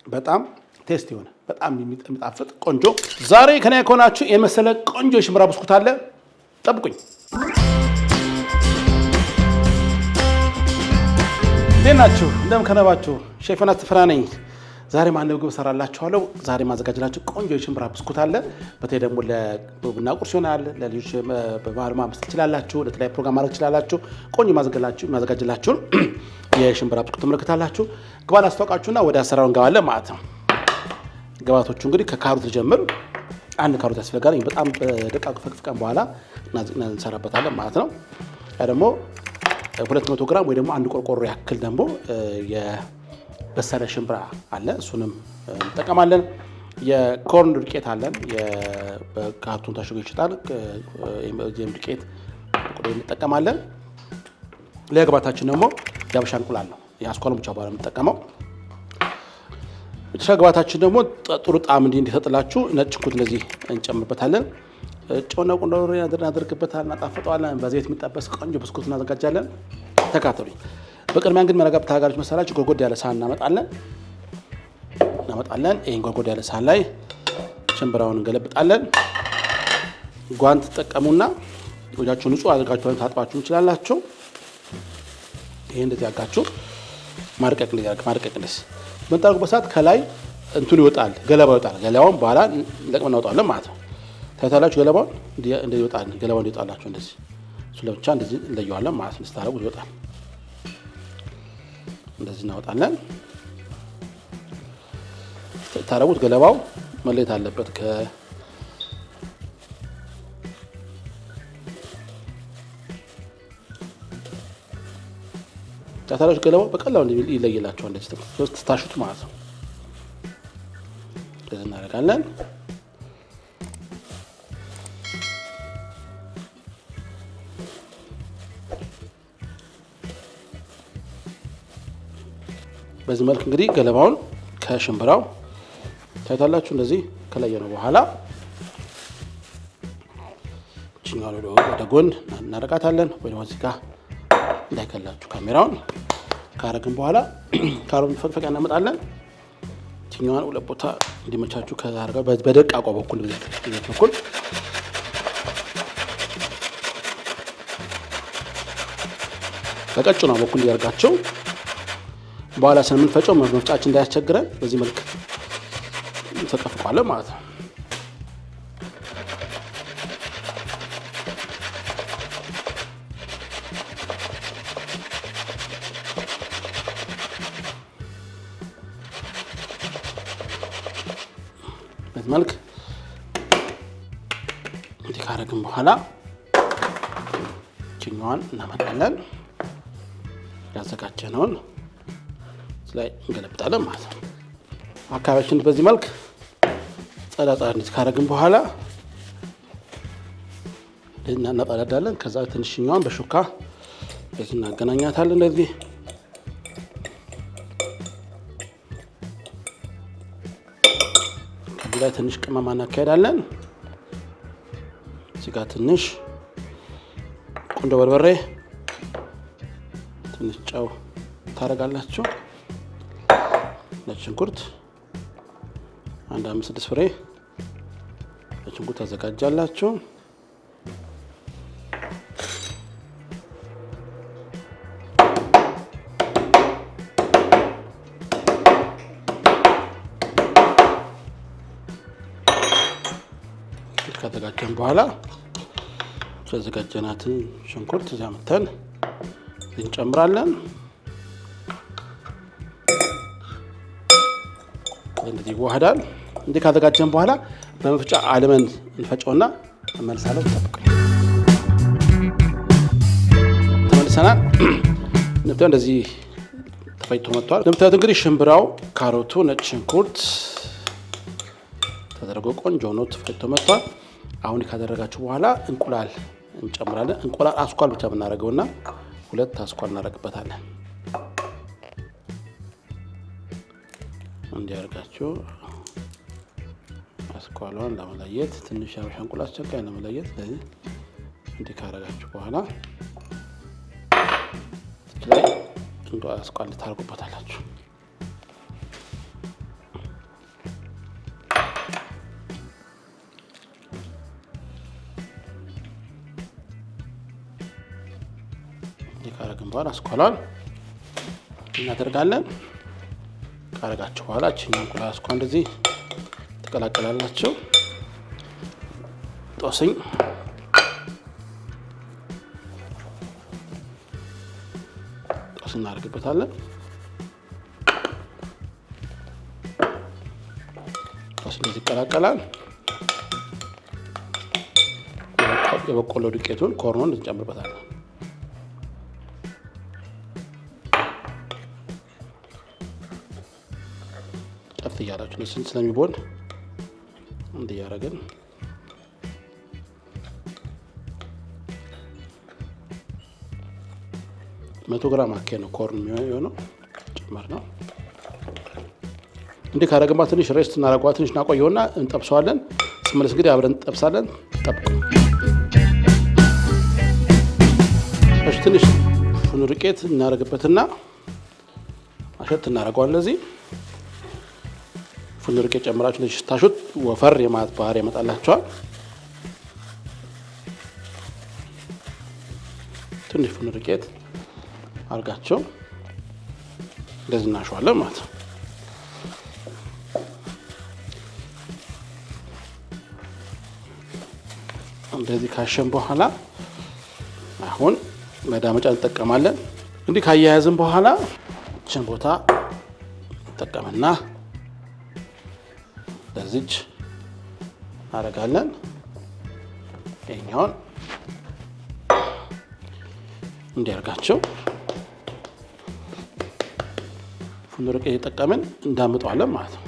በጣም ቴስቲ ሆነ በጣም የሚጣፍጥ ቆንጆ ዛሬ ከኔ ከሆናችሁ የመሰለ ቆንጆ ሽምብራ ብስኩት አለ ጠብቁኝ ደናችሁ እንደም ከነባችሁ ሼፍ ዮናስ ተፈራ ነኝ ዛሬ ማነው ምግብ ሰራላችኋለሁ ዛሬ ማዘጋጅላችሁ ቆንጆ የሽምብራ ብስኩት አለ በተለይ ደግሞ ለቡና ቁርስ ይሆናል ለልጆች በባህል ማመስል ይችላልላችሁ ለተለያየ ፕሮግራም ማድረግ ይችላልላችሁ ቆንጆ ማዘጋጅላችሁ የሽምብራ ብስኩት ተመልክታላችሁ ግባን አስተዋውቃችሁና ወደ አሰራሩ እንገባለን ማለት ነው ግባቶቹ እንግዲህ ከካሮት ልጀምር አንድ ካሮት ያስፈልጋል በጣም ደቃቅ ፈቅፍቀን በኋላ እንሰራበታለን ማለት ነው ያ ደግሞ 200 ግራም ወይ ደግሞ አንድ ቆርቆሮ ያክል ደግሞ የበሰለ ሽምብራ አለ እሱንም እንጠቀማለን የኮርን ዱቄት አለን በካርቶን ታሽጎ ይችላል የም ዱቄት እንጠቀማለን ለግባታችን ደግሞ ያበሻ እንቁላል ነው ያስኳሉ ብቻ ባለ እንጠቀመው ግባታችን ደግሞ ጥሩ ጣዕም እንዲሰጥላችሁ ነጭ ሽንኩርት እንደዚህ እንጨምርበታለን ጨውና ቁንዶ በርበሬ እናደርግበታለን እናጣፍጠዋለን በዘይት የሚጠበስ ቆንጆ ብስኩት እናዘጋጃለን ተካተሉኝ በቅድሚያ እንግዲህ መረጋብ ታጋሪዎች መሰላችሁ ጎርጎድ ያለ ሳህን እናመጣለን ይሄን ጎርጎድ ያለ ሳህን ላይ ሽምብራውን እንገለብጣለን ጓንት ተጠቀሙና እጃችሁን ንጹህ አድርጋችሁ ታጥባችሁ እንችላላችሁ ይሄ እንደዚህ ያጋችሁ ማርቀቅ እንደዚህ በመጣው ሰዓት ከላይ እንቱን ይወጣል ገለባው ይወጣል ገለባውን በኋላ ለቅመን እናወጣለን ማለት ነው ታይታላችሁ ገለባውን እንደዚህ ይወጣል ገለባውን ይወጣላችሁ እንደዚህ እሱ ለብቻ እንደዚህ እንለየዋለን ማለት ነው ስታረጉት ይወጣል እንደዚህ እናወጣለን ታረጉት ገለባው መለየት አለበት ታታላችሁ ገለባው በቀላሉ ይለይላችኋል እንደዚህ ታሽቱ ማለት ነው እንደዚህ እናደርጋለን በዚህ መልኩ እንግዲህ ገለባውን ከሽምብራው ታይታላችሁ እንደዚህ ከለየነው በኋላ ቺኛው ወደ ጎን እናረጋታለን ወይ ደግሞ እዚህ ጋር እንዳይከላችሁ ካሜራውን ካረግን በኋላ ካሮት ፈቅፈቅ እናመጣለን ቺኛውን ሁለት ቦታ እንዲመቻችሁ ካረጋው በደቃቋ በኩል በቀጭኗ በኩል ያርጋቸው በኋላ ስለምንፈጨው መፍጫችን እንዳያስቸግረን በዚህ መልክ ተቀፍቋለን ማለት ነው በዚህ መልክ ካረግን በኋላ ጭኛዋን እናመጣለን ያዘጋጀነውን ላይ እንገለብጣለን ማለት ነው አካባቢያችን በዚህ መልክ ጸዳጻ ካረግን በኋላ እናጠላዳለን ከዛ ትንሽኛውን በሹካ በዚህ እናገናኛታለን እንደዚህ ከዚህ ላይ ትንሽ ቅመማ እናካሄዳለን እዚህ ጋር ትንሽ ቁንዶ በርበሬ ትንሽ ጨው ታረጋላችሁ ነጭ ሽንኩርት አንድ 5-6 ፍሬ ነጭ ሽንኩርት ታዘጋጃላችሁ ከተጋጀን በኋላ ተዘጋጀናትን ሽንኩርት ዛምተን እንጨምራለን እንደዚህ ይዋሃዳል እንዴ ካዘጋጀን በኋላ በመፍጫ አለመን እንፈጨውና እንመልሳለን ተጠብቀኝ ተመልሰናል እንደዚህ ተፈጭቶ መጥቷል እንደምታዩት እንግዲህ ሽምብራው ካሮቱ ነጭ ሽንኩርት ተደርጎ ቆንጆ ነው ተፈጭቶ መጥቷል አሁን ካደረጋችሁ በኋላ እንቁላል እንጨምራለን እንቁላል አስኳል ብቻ ብናደርገውና ሁለት አስኳል እናደርግበታለን እንዲያርጋችሁ አስኳሏን ለመለየት ትንሽ ያበሻ እንቁላል አስቸጋሪ ለመለየት ስለዚህ እንዲህ ካረጋችሁ በኋላ ላይ እንቁላል አስኳል ታርጉበታላችሁ በኋላ አስኳሏን እናደርጋለን። ካረጋችሁ በኋላ እቺን እንቁላል አስኳል እንደዚህ ተቀላቀላላችሁ። ጦስኝ እናደርግበታለን። እንደዚህ ይቀላቀላል። የበቆሎ ዱቄቱን ኮርኖን እንጨምርበታለን። ቀፍ እያላችሁ ስለሚቦን እንዲህ እያደረግን መቶ ግራም አካባቢ ነው ኮርን የሚሆነው ጨመር ነው። እንዲህ ካደረግን ትንሽ ሬስት እናደርገዋለን። ትንሽ እናቆየውና እንጠብሰዋለን። ስመለስ እንግዲህ አብረን እንጠብሳለን። ጠብቁ። እሺ ትንሽ ፉርኖ ዱቄት እናደርግበትና አሸት እናደርገዋለን። ለዚህ ፉርኖ ዱቄት ጨምራችሁ ለዚህ ታሹት ወፈር የማለት ባህሪ ያመጣላችኋል። ትንሽ ፉርኖ ዱቄት አርጋቸው እንደዚህ እናሸዋለን ማለት ነው። እንደዚህ ካሸን በኋላ አሁን መዳመጫ እንጠቀማለን። እንዲህ ካያያዝን በኋላ እችን ቦታ እንጠቀምና ለዚች እናደርጋለን። ይሄኛውን እንዲያርጋቸው ፉርኖ ዱቄት እየተጠቀምን እንዳምጠዋለን ማለት ነው።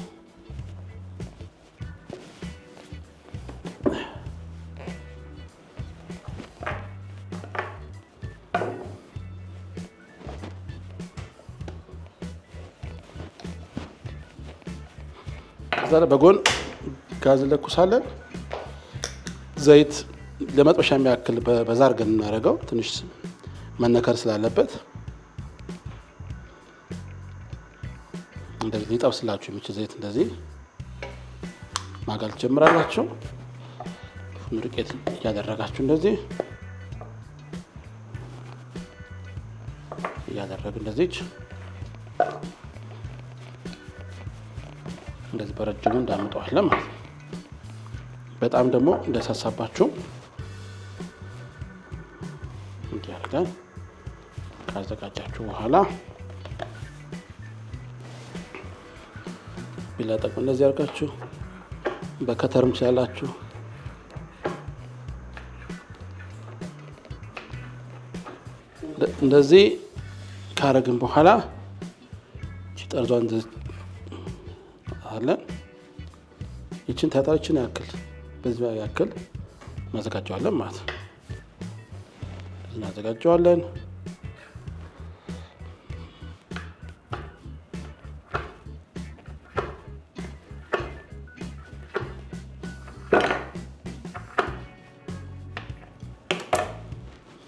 ከዛ በጎን ጋዝ ለኩሳለን። ዘይት ለመጥበሻ የሚያክል በዛ አድርገን እናደርገው ትንሽ መነከር ስላለበት እንደዚህ ሊጠብስላችሁ የሚችል ዘይት እንደዚህ ማጋል ጀምራላችሁ። ፉርኖ ዱቄት እያደረጋችሁ እንደዚህ እያደረግን እንደዚህ በረጅሙ እንዳምጠዋለን ማለት ነው። በጣም ደግሞ እንደሳሳባችሁ እንዲያርጋን ካዘጋጃችሁ በኋላ ቢላጠቁ እንደዚህ አርጋችሁ በከተርም ትችላላችሁ። እንደዚህ ካረግን በኋላ ጠርዟን አለን ይችን ታጣችን ያክል በዚህ ያክል ማዘጋጀዋለን ማለት ነው። እናዘጋጀዋለን።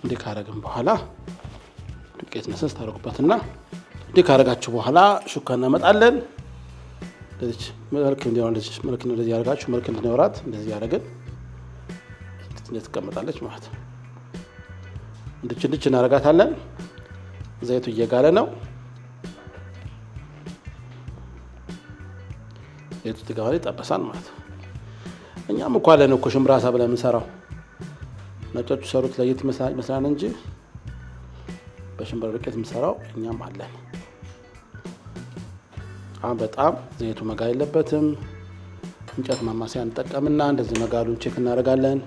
እንዲህ ካረግን በኋላ ዱቄት ነሰስ ታደርጉበትና እንዲህ ካረጋችሁ በኋላ ሹካ እናመጣለን። እንደዚህ መልክ እንዲሆን እንደዚህ ያደርጋችሁ መልክ እንዲኖራት እንደዚህ ያደርገን ትቀመጣለች ማለት ነው። እንድች እናደርጋታለን። ዘይቱ እየጋለ ነው። ዘይቱ ተጋለ ይጠበሳል ማለት ነው። እኛም እኮ አለን እኮ ሽምብራ ሀሳብ ላይ የምንሰራው ነጮቹ ሰሩት ለየት ይመስላል እንጂ በሽምብራ ዱቄት የምንሰራው እኛም አለን። አሁን በጣም ዘይቱ መጋል የለበትም። እንጨት ማማሰያ እንጠቀምና እንደዚህ መጋሉን ቼክ እናደርጋለን።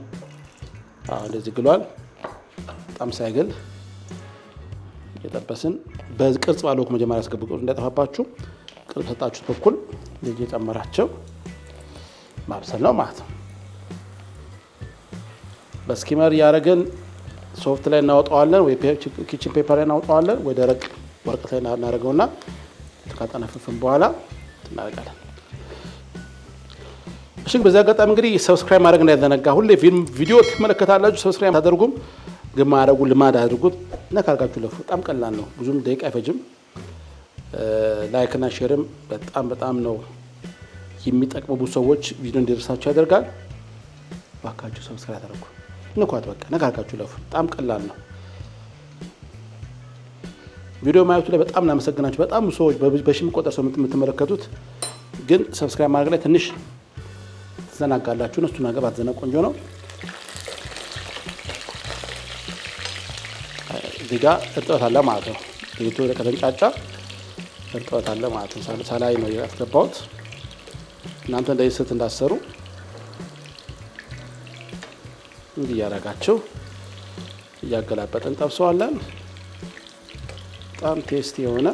እንደዚህ ግሏል። በጣም ሳይግል እየጠበስን በቅርጽ ባለው መጀመሪያ ያስገብቁ እንዳይጠፋባችሁ ቅርጽ ሰጣችሁት በኩል እንደዚህ እየጨመራቸው ማብሰል ነው ማለት ነው። በስኪመር ያረጋን ሶፍት ላይ እናወጣዋለን ወይ ኪችን ፔፐር ላይ እናወጣዋለን ወይ ደረቅ ወረቀት ላይ እናደርገውና ካጠነፈፈን በኋላ እናደርጋለን። እሺ በዚህ አጋጣሚ እንግዲህ ሰብስክራይብ ማድረግ እንዳይዘነጋ። ሁሌ ቪዲዮ ትመለከታላችሁ ሰብስክራይብ ታደርጉም ግን ማድረጉ ልማድ አድርጉት። ነካርጋችሁ ለፉ በጣም ቀላል ነው። ብዙም ደቂቃ አይፈጅም። ላይክ እና ሼርም በጣም ነው የሚጠቅሙ ብዙ ሰዎች ቪዲዮ እንዲደርሳችሁ ያደርጋል። ባካችሁ ሰብስክራይብ አድርጉ። ንኳት በቃ ነካርጋችሁ ለፉ በጣም ቀላል ነው። ቪዲዮ ማየቱ ላይ በጣም እናመሰግናችሁ። በጣም ሰዎች በሺህ የሚቆጠር ሰው የምትመለከቱት ግን ሰብስክራይብ ማድረግ ላይ ትንሽ ተዘናጋላችሁ። እሱ ነገር ባትዘና ቆንጆ ነው። እዚህ ጋር እርጥበት አለ ማለት ነው። ሊጡ ለቀደንጫጫ እርጥበት አለ ማለት ነው። ሳላይ ነው ያስገባሁት። እናንተ እንደዚህ ስት እንዳሰሩ እንዲህ ያደርጋችሁ እያገላበጥን ጠብሰዋለን። በጣም ቴስቲ የሆነ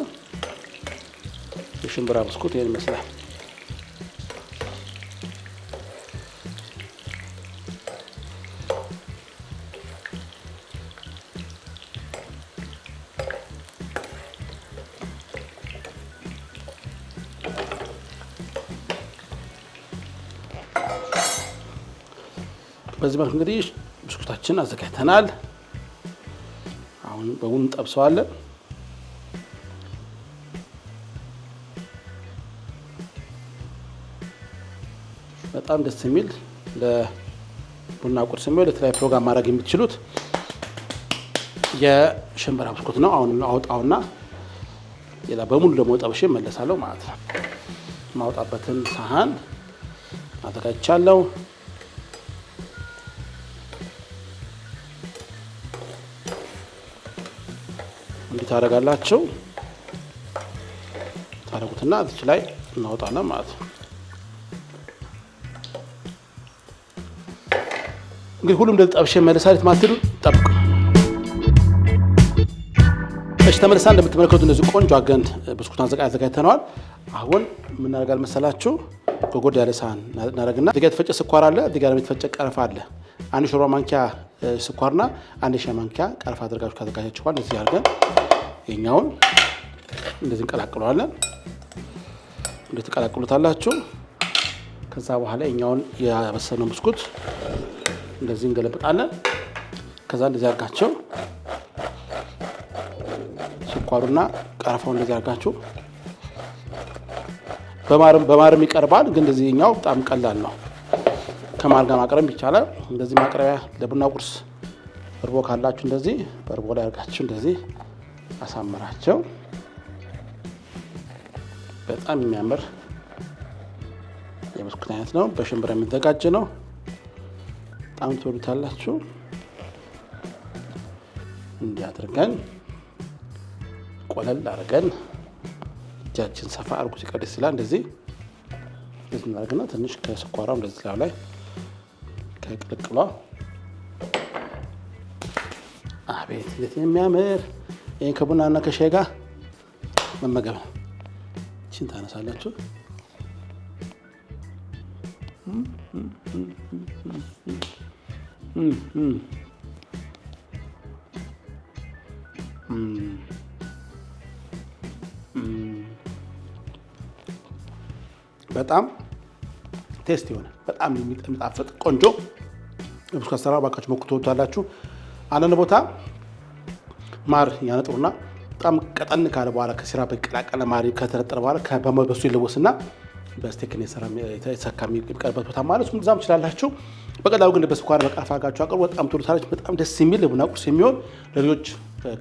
የሽምብራ ብስኩት ይሄን ይመስላል። በዚህ መልኩ እንግዲህ ብስኩታችን አዘጋጅተናል። አሁን በሙሉ እንጠብሰዋለን። በጣም ደስ የሚል ለቡና ቁርስ የሚሆን ለተለያየ ፕሮግራም ማድረግ የምትችሉት የሽምብራ ብስኩት ነው። አሁን አውጣውና ሌላ በሙሉ ደግሞ ጠብሼ መለሳለሁ ማለት ነው። ማውጣበትን ሳህን አዘጋጅቻለሁ። እንዲህ ታደርጋላችሁ። ታደርጉትና እዚህ ላይ እናወጣለን ማለት ነው። እንግዲህ ሁሉም እንደዚህ ጠብሼ መለሳለሁ ማትሉ ጠብቁ። እሺ ተመልሳ እንደምትመለከቱት እንደዚህ ቆንጆ አገን ብስኩት አዘጋጅተናል። አሁን ምን እናደርጋለን መሰላችሁ? ጎጎድ ያለ ሳህን እናደርግና እዚህ ጋር የተፈጨ ስኳር አለ፣ እዚህ ጋር የተፈጨ ቀረፋ አለ። አንድ ሾርባ ማንኪያ ስኳርና አንድ ሻይ ማንኪያ ቀረፋ አድርጋችሁ ካዘጋጃችኋል እዚህ አድርገን የኛውን እንደዚህ እንቀላቅለዋለን። እንደዚህ ተቀላቅሉታላችሁ። ከዛ በኋላ የኛውን ያበሰነው ብስኩት እንደዚህ እንገለብጣለን። ከዛ እንደዚህ አድርጋችሁ ስኳሩና ቀረፋው እንደዚህ አድርጋችሁ በማርም ይቀርባል። ግን እንደዚህኛው በጣም ቀላል ነው። ከማር ጋር ማቅረብ ይቻላል። እንደዚህ ማቅረቢያ ለቡና ቁርስ እርቦ ካላችሁ እንደዚህ በእርቦ ላይ አድርጋችሁ እንደዚህ አሳምራቸው። በጣም የሚያምር የብስኩት አይነት ነው። በሽምብራ የሚዘጋጅ ነው። በጣም ትወዱታላችሁ። እንዲህ አድርገን ቆለል አድርገን እጃችን ሰፋ አድርጎ ሲቀደስ ይላል። እንደዚህ እናደርግና ትንሽ ከስኳራው እንደዚህ ላይ ከቅልቅሏ አቤት እንዴት የሚያምር! ይሄን ከቡናና ከሻይ ጋር መመገብ ነው። እቺን ታነሳላችሁ። በጣም ቴስት የሆነ በጣም የሚጣፍጥ ቆንጆ ብስኩት አሰራር ባካችሁ ሞክሩ፣ ትወዱታላችሁ። አንዳንድ ቦታ ማር ያነጥሩና በጣም ቀጠን ካለ በኋላ ከሲራፕ በቀላቀለ ማር ከተረጠረ በኋላ በሱ ይለወስና በስቴክን የተሰካ የሚቀርበት ቦታ ማለት ነው። ዛም ይችላልላችሁ። በቀላሉ ግን በስኳር በቀረፋ ጋር አቅርቡ። በጣም ትወዱታላችሁ። በጣም ደስ የሚል የቡና ቁርስ የሚሆን ለልጆች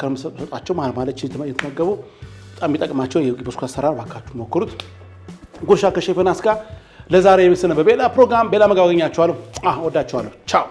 ከመሰጣቸው ማለች የተመገቡ በጣም የሚጠቅማቸው የብስኩት አሰራር ባካችሁ ሞክሩት። ጉርሻ ከሼፍ ዮናስ ጋር ለዛሬ የምስነ በሌላ ፕሮግራም በሌላ መጋበኛችኋለሁ። ወዳችኋለሁ። ቻው